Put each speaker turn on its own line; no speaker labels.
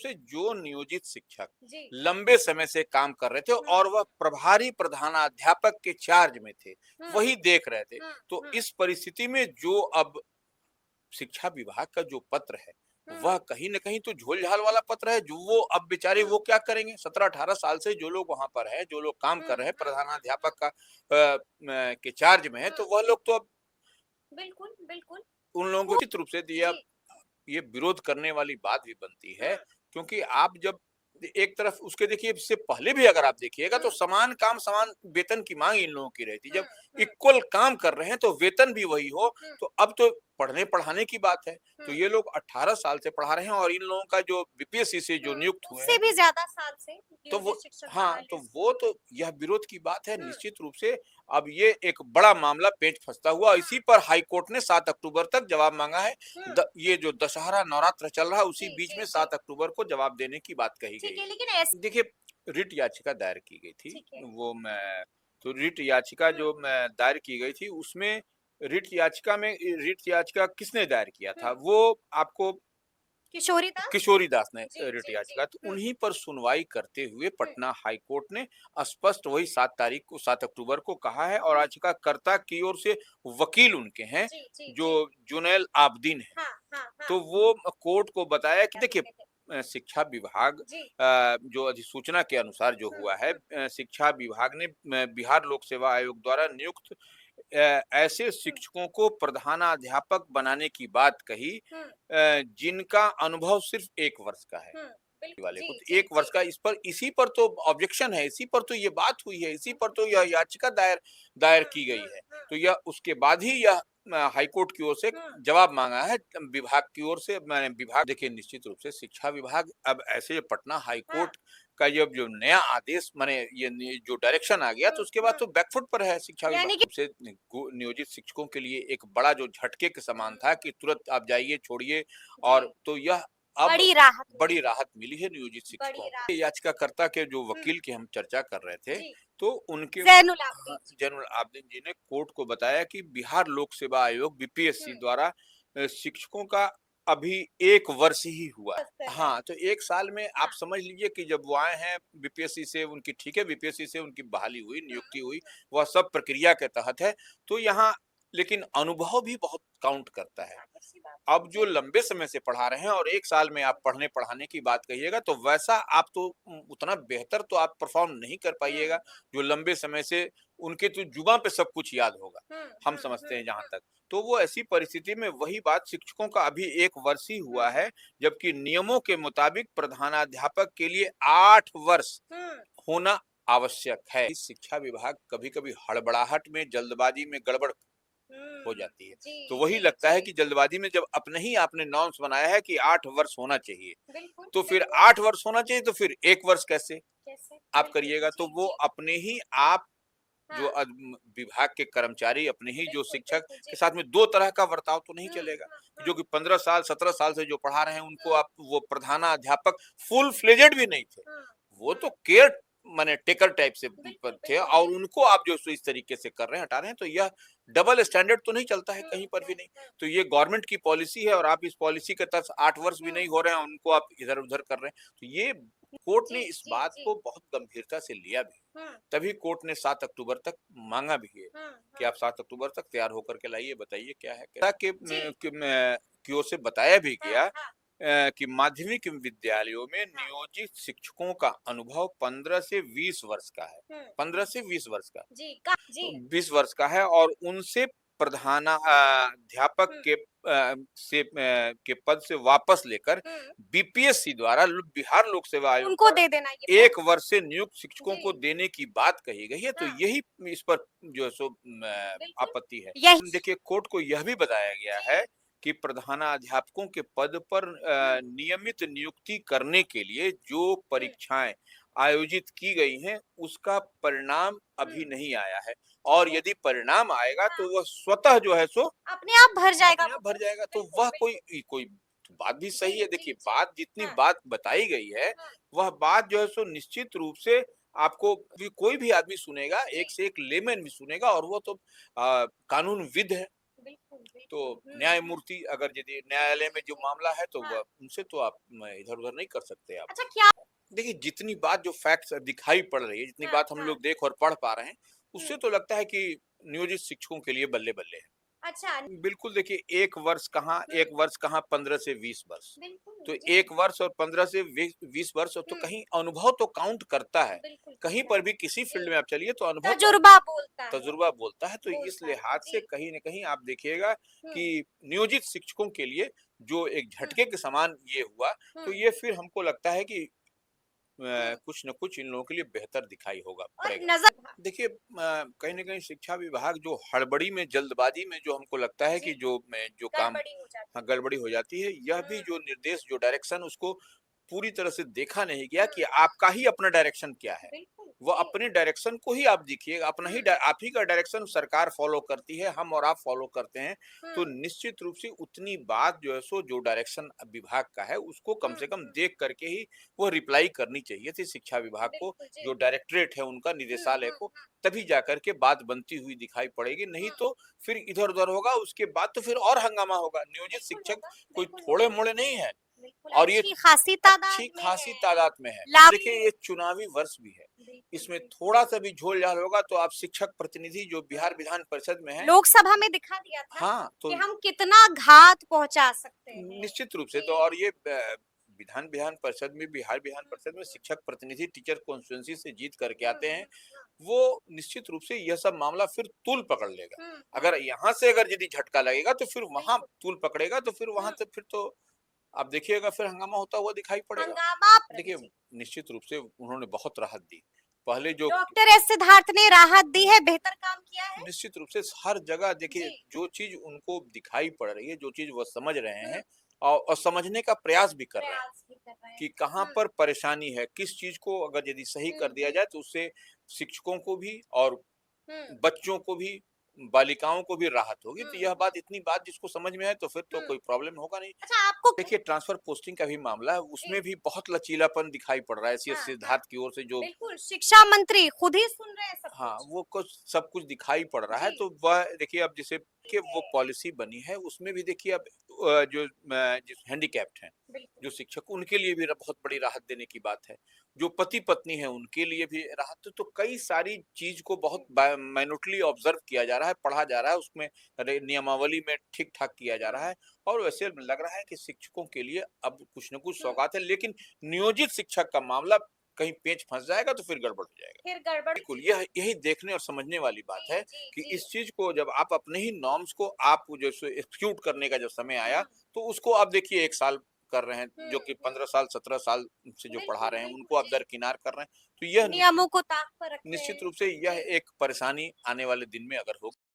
से जो नियोजित शिक्षक
जी।
लंबे समय से काम कर रहे थे
हुँ,
और वह प्रभारी प्रधानाध्यापक के चार्ज में थे,
हुँ,
वही देख रहे थे।
हुँ,
तो
हुँ,
इस परिस्थिति में जो अब शिक्षा विभाग का जो पत्र है,
हुँ,
वह कहीं न कहीं तो झोल-झाल वाला पत्र है, जो वो अब बेचारे
हुँ,
वो क्या करेंगे? 17-18 साल से जो लोग वहाँ पर हैं, जो लोग काम
हुँ,
कर रहे हैं,
हुँ,
प्रधानाध्यापक का के चार्ज में हैं,
हुँ,
तो वह लोग तो अब
बिल्कुल, बिल्कुल।
उन लोगों को
वो
निश्चित रूप से दिया
जी,
ये विरोध करने वाली बात भी बनती है,
हुँ,
क्योंकि आप जब एक तरफ उसके देखिए इससे पहले भी अगर आप देखिएगा
हुँ,
तो समान काम समान वेतन की मांग इन लोगों की रहती।
हुँ,
जब
हुँ,
इक्वल काम कर रहे हैं तो वेतन भी वही हो,
हुँ,
तो अब तो पढ़ने पढ़ाने की बात है। तो
हुँ,
ये लोग 18 साल से पढ़ा रहे हैं और इन लोगों का जो बीपीएससी से जो
हुँ,
नियुक्त हुए
उससे
हैं,
भी ज़्यादा साल से
तो वो
नियोजित शिक्षक
हाँ, तो
प्रणाली से
वो तो यह विरोध की बात है
हुँ,
निश्चित रूप से। अब ये एक बड़ा मामला पेंच फँसता हुआ,
हुँ,
इसी पर हाई कोर्ट ने 7 अक्टूबर तक जवाब माँगा है।
हुँ,
ये जो दशहरा नवरात्र चल रहा है उसी
जी,
बीच
जी,
में
जी,
7 अक्टूबर को जवाब देने की बात कही
ठीक
गई
है,
है।
लेकिन ऐस
देखिए, रिट याचिका दायर की गई थी,
ठीक है।
वो मैं तो रिट याचिका
हुँ,
जो मैं दायर की गई थी उसमें रिट याचिका किसने दायर किया था?
हुँ,
वो आपको
किशोरी दास?
किशोरी दास ने
जी,
रिट
जी, जी,
याचिका तो
हुँ,
उन्हीं पर सुनवाई करते हुए
हुँ,
पटना हाई कोर्ट ने स्पष्ट वही 7 अक्टूबर को कहा है और
हुँ,
याचिकाकर्ता की ओर से वकील उनके हैं
जी, जी,
जो
जी,
जुनैल आबदीन है।
हाँ, हाँ, हाँ,
तो वो कोर्ट को बताया कि
क्या
देखिए
कहते थे?
शिक्षा विभाग
जी,
जो अधिसूचना के अनुसार जो
हुँ,
हुआ है
हुँ,
शिक्षा विभाग ने बिहार लोक सेवा आयोग द्वारा नियुक्त ऐसे
हुँ,
शिक्षकों को प्रधानाध्यापक बनाने की बात कही
हुँ,
जिनका अनुभव सिर्फ 1 वर्ष का है।
हुँ,
वाले को
जी,
तो
जी,
1 वर्ष
जी,
का इसी पर तो ऑब्जेक्शन है, इसी पर तो ये बात हुई है, इसी पर तो यह याचिका दायर दायर
हुँ,
की
हुँ,
गई है।
हुँ,
तो यह उसके बाद ही यह हाई कोर्ट की ओर से
हुँ,
जवाब माँगा है विभाग की ओर से। मैंने विभाग देखिए निश्चित रूप से शिक्षा विभाग अब ऐसे पटना हाई
हाँ,
कोर्ट का ये जो नया आदेश माने जो डायरेक्शन आ गया
हुँ,
तो उसके बाद
हुँ,
तो बैकफुट पर है शिक्षा विभाग।
यानी कि
से नियोजित शिक्षकों के लिए एक बड़ा जो झटके के समान था
हुँ,
कि तुरंत आप जाइए, छोड़िए
जी,
और तो यह अब
बड़ी राहत
बड़ी
मिली है,
राहत मिली है नियोजित शिक्षकों
बड़ी
को।
राहत
याचिकाकर्ता के जो
हुँ,
वकील की हम चर्चा कर रहे थे,
जी,
तो उनके
ज़ैनुल
हाँ,
आबदीन जी,
जैनुल आबदीन जी ने कोर्ट को बताया कि बिहार लोक सेवा आयोग बीपीएससी
हुँ,
द्वारा शिक्षकों का अभी 1 वर्ष ही हुआ है।
स्तर है,
हाँ, तो 1 साल में आप
हाँ,
समझ लीजिए कि जब वो आए हैं बीपीएससी से उनकी ठीक है, बीपीएससी से उनकी बहाली हुई,
हुँ,
नियुक्ति हुई,
हुँ,
वह सब प्रक्रिया के तहत है। तो यहाँ लेकिन अनुभव भी बहुत काउंट करता है।
ज़ाहिर-सी बात है,
अब जो
जी,
लंबे समय से पढ़ा रहे हैं और 1 साल में आप पढ़ने-पढ़ाने की बात कहिएगा, तो वैसा आप तो उतना बेहतर तो आप परफ़ॉर्म नहीं कर
हुँ,
पाइएगा,
हुँ,
जो लंबे समय से उनके तो जुबान पे सब कुछ याद होगा,
हुँ,
हम
हुँ,
समझते
हुँ,
हैं जहाँ
हुँ,
तक। तो वो ऐसी परिस्थिति में वही बात शिक्षकों का अभी 1 वर्ष ही
हुँ,
हुआ है, जबकि नियमों के मुताबिक प्रधानाध्यापक के लिए 8 वर्ष
हुँ,
होना आवश्यक है। इस शिक्षा विभाग कभी-कभी हड़बड़ाहट में, जल्दबाजी में गड़बड़ हो
हुँ,
जाती है। तो
जी,
वही
जी,
लगता है
जी,
कि जल्दबाजी में जब अपने ही आपने नॉर्म्स बनाया है कि 8 वर्ष होना चाहिए,
बिल्कुल,
तो फिर
बिल्कुल,
8 वर्ष होना चाहिए तो फिर 1 वर्ष कैसे
कैसे?
आप
बिल्कुल,
करिएगा? तो
जी,
वो
जी,
अपने ही आप जो
हाँ,
विभाग के कर्मचारी अपने ही जो
बिल्कुल,
शिक्षक
बिल्कुल,
के
जी,
साथ में 2 तरह का बर्ताव तो नहीं
हुँ,
चलेगा।
हुँ,
जो
हुँ,
कि 15 साल, 17 साल से जो पढ़ा रहे हैं उनको
हुँ,
आप वो प्रधानाध्यापक फुल फ्लेजेड भी नहीं थे।
हुँ,
वो तो
हुँ,
केयर माने टेकर टाइप से
बिल्कुल,
थे
बिल्कुल,
और
बिल्कुल,
उनको आप जो सो इस तरीके से कर रहे हैं, हटा रहे हैं, तो यह डबल स्टैंडर्ड तो नहीं चलता है
हुँ,
कहीं पर भी
हुँ,
नहीं।
हुँ,
तो ये गवर्नमेंट की पॉलिसी है और आप इस पॉलिसी के तहत 8 वर्ष भी
हुँ,
नहीं हो रहे हैं, उनको आप इधर-उधर कर रहे हैं। तो ये कोर्ट ने
जी,
इस
जी,
बात
जी,
को बहुत गंभीरता से लिया भी।
हुँ,
तभी कोर्ट ने 7 अक्टूबर तक माँगा भी है
हुँ,
कि
हुँ,
आप 7 अक्टूबर तक तैयार होकर के लाइए, बताइए क्या है? क्या कि
जी,
की ओर से बताया भी
हाँ,
गया
हाँ,
कि माध्यमिक विद्यालयों में
हाँ,
नियोजित शिक्षकों का अनुभव 15 से 20 वर्ष का है।
हुँ,
15
हुँ,
से 20 वर्ष का।
जी, जी,
20 वर्ष का है और उनसे अध्यापक
हुँ,
के पद से वापस लेकर
हुँ,
बीपीएससी द्वारा बिहार लोक सेवा आयोग
उनको
द्वारा
दे देना ये पद,
1 वर्ष से नियुक्त शिक्षकों
जी,
को देने की बात कही गई है, तो
हाँ,
यही इस पर जो है सो
बिल्कुल,
आपत्ति है।
यही
देखिए कोर्ट को यह भी बताया गया
जी,
है कि प्रधानाध्यापकों के पद पर
हुँ,
नियमित नियुक्ति करने के लिए जो
हुँ,
परीक्षाएँ आयोजित की गई हैं, उसका परिणाम
हुँ,
अभी नहीं आया है
ठीक
और
है,
यदि परिणाम आएगा
हाँ,
तो वह स्वतः जो है सो
अपने आप भर जाएगा
अपने
वो
आप भर
पोस्ट,
जाएगा। तो
बिल्कुल,
वह
बिल्कुल,
कोई बात भी
जी,
सही है।
जी,
देखिए
जी,
बात जितनी
हाँ,
बात बताई गई है,
हाँ,
वह बात जो है सो निश्चित रूप से आपको कोई भी आदमी सुनेगा,
जी,
एक से एक लेमैन भी सुनेगा और वो तो कानूनविद है।
बिल्कुल,
तो
बिल्कुल।
न्यायमूर्ति अगर यदि न्यायालय में जो मामला है तो
हाँ।
वह उनसे तो आप इधर-उधर नहीं कर सकते आप।
अच्छा क्या
देखिए, जितनी बात जो फैक्ट्स दिखाई पड़ रही है, जितनी
हाँ,
बात हम
हाँ।
लोग देख और पढ़ पा रहे हैं, उससे
हुँ।
तो लगता है कि नियोजित शिक्षकों के लिए बल्ले-बल्ले है।
अच्छा।
बिल्कुल देखिए 1
हुँ।
वर्ष कहाँ 15 से 20 वर्ष।
बिल्कुल,
तो
जी।
1 वर्ष और 15 से 20 वर्ष तो
हुँ।
कहीं अनुभव तो काउंट करता है।
बिल्कुल
कहीं
करता
पर
है।
भी किसी
जी।
फील्ड में आप चलिए तो अनुभव तो
तजुर्बा बोलता है।
तजुर्बा बोलता है। तो इस
बोलता है।
लिहाज से
जी।
कहीं न कहीं आप देखिएगा
हुँ,
कि नियोजित शिक्षकों के लिए जो एक
हुँ,
झटके के समान ये हुआ,
हुँ,
तो ये फिर हमको लगता है कि
हुँ।
कुछ न कुछ इन लोगों के लिए बेहतर दिखाई होगा
और
पड़ेगा।
नज़र
देखिए कहीं न कहीं शिक्षा विभाग जो हड़बड़ी में, जल्दबाजी में जो हमको लगता है
जी,
कि जो काम
गड़बड़ी हो जाती
हाँ,
है।
गड़बड़ी हो जाती है, यह भी
हुँ,
जो निर्देश, जो डायरेक्शन उसको पूरी तरह से देखा नहीं गया कि
हुँ।
आपका ही अपना डायरेक्शन क्या है।
बिल्कुल,
वो
जी।
अपने डायरेक्शन को ही आप देखिए, अपना ही
हुँ,
आप ही का डायरेक्शन सरकार फ़ॉलो करती है, हम और आप फ़ॉलो करते हैं।
हुँ,
तो निश्चित रूप से उतनी बात जो है सो जो डायरेक्शन विभाग का है, उसको कम
हुँ,
से कम
हुँ।
देख कर के ही वो रिप्लाई करनी चाहिए थी शिक्षा विभाग को,
बिल्कुल, जी।
जो डायरेक्टरेट है उनका,
हुँ,
निदेशालय
हुँ,
को,
हुँ,
तभी जाकर के बात बनती हुई दिखाई पड़ेगी। नहीं
हुँ।
तो फिर इधर-उधर होगा, उसके बाद तो फिर और हंगामा होगा। नियोजित
बिल्कुल
शिक्षक
होगा,
कोई
बिल्कुल होगा।
थोड़े-मोड़े नहीं हैं
बिल्कुल
और ये
अच्छी खासी तादाद
अच्छी
में
खासी
है।
तादाद में है।
लाखों
देखिए ये चुनावी वर्ष भी है।
बिल्कुल,
इसमें
बिल्कुल।
थोड़ा-सा भी झोल-झाल होगा तो आप शिक्षक प्रतिनिधि जो
हुँ।
बिहार विधान परिषद में हैं,
लोकसभा में दिखा दिया था
हाँ, तो
कि हम कितना घात पहुँचा सकते हैं।
निश्चित रूप से तो
जी।
और ये विधान विधान परिषद में, बिहार विधान
हुँ,
परिषद में
हुँ,
शिक्षक प्रतिनिधि टीचर कॉन्स्टिट्यूएंसी से जीत करके
हुँ,
आते हैं,
हुँ, हुँ,
वो निश्चित रूप से यह सब मामला फिर तूल पकड़ लेगा।
हुँ, हुँ।
अगर यहाँ से अगर यदि झटका लगेगा तो फिर वहाँ
बिल्कुल।
तूल पकड़ेगा तो फिर वहाँ
हुँ,
से फिर तो आप देखिएगा फिर हंगामा होता हुआ दिखाई पड़ेगा।
हंगामा
देखिए,
जी।
निश्चित रूप से उन्होंने बहुत राहत दी। पहले जो
डॉक्टर एस सिद्धार्थ ने राहत दी है, बेहतर काम किया है।
निश्चित रूप से हर जगह देखिए
जी।
जो चीज़ उनको दिखाई पड़ रही है, जो चीज़ वो समझ रहे
हुँ,
हैं और समझने का प्रयास भी कर रहे हैं
प्रयास भी कर रहे हैं।
कि कहाँ
हुँ,
पर परेशानी है, किस चीज़ को अगर यदि सही
हुँ,
कर दिया
हुँ,
जाए तो उससे शिक्षकों को भी और
हुँ,
बच्चों को भी, बालिकाओं को भी राहत होगी।
हुँ,
तो यह
हुँ,
बात इतनी बात जिसको समझ में आए तो फिर तो
हुँ।
कोई प्रॉब्लम होगा नहीं।
अच्छा आपको
देखिए ट्रांसफर पोस्टिंग का भी मामला है, उसमें
जी,
भी बहुत लचीलापन दिखाई पड़ रहा है सीएस
हाँ, हाँ।
सिद्धार्थ की ओर से जो
बिल्कुल, शिक्षा मंत्री खुद ही सुन रहे हैं सब
हाँ,
कुछ।
वो कुछ सब कुछ दिखाई पड़ रहा है
जी,
तो वह देखिए अब जैसे कि वो पॉलिसी बनी है उसमें भी देखिए अब जो हैंडीकैप्ड हैं,
बिल्कुल।
जो शिक्षक उनके लिए भी बहुत बड़ी राहत देने की बात है। जो पति-पत्नी है उनके लिए भी राहत तो कई सारी चीज़ को बहुत
हुँ,
माइन्यूटली ऑब्जर्व किया जा रहा है, पढ़ा जा रहा है, उसमें नियमावली में ठीक-ठाक किया जा रहा
हुँ,
है और वैसे लग रहा है कि शिक्षकों के लिए अब कुछ न कुछ
हुँ।
सौगात है लेकिन नियोजित शिक्षक का मामला कहीं पेंच फँस जाएगा तो फिर गड़बड़ हो जाएगा।
फिर गड़बड़
बिल्कुल, यह यही देखने और समझने वाली बात
जी,
है
जी,
कि
जी।
इस चीज़ को जब आप अपने ही नॉर्म्स को आप जैसे एक्ज़ीक्यूट करने का जब समय आया,
हुँ,
तो उसको आप देखिए 1 साल कर रहे हैं,
हुँ,
जो कि
हुँ।
15 साल, 17 साल से जो पढ़ा
बिल्कुल,
रहे हैं,
बिल्कुल,
उनको आप
जी।
दरकिनार कर रहे हैं। तो यह
नियमों को ताक पर रख रहे
निश्चित
हैं।
रूप से यह
जी।
एक परेशानी आने वाले दिन में अगर हो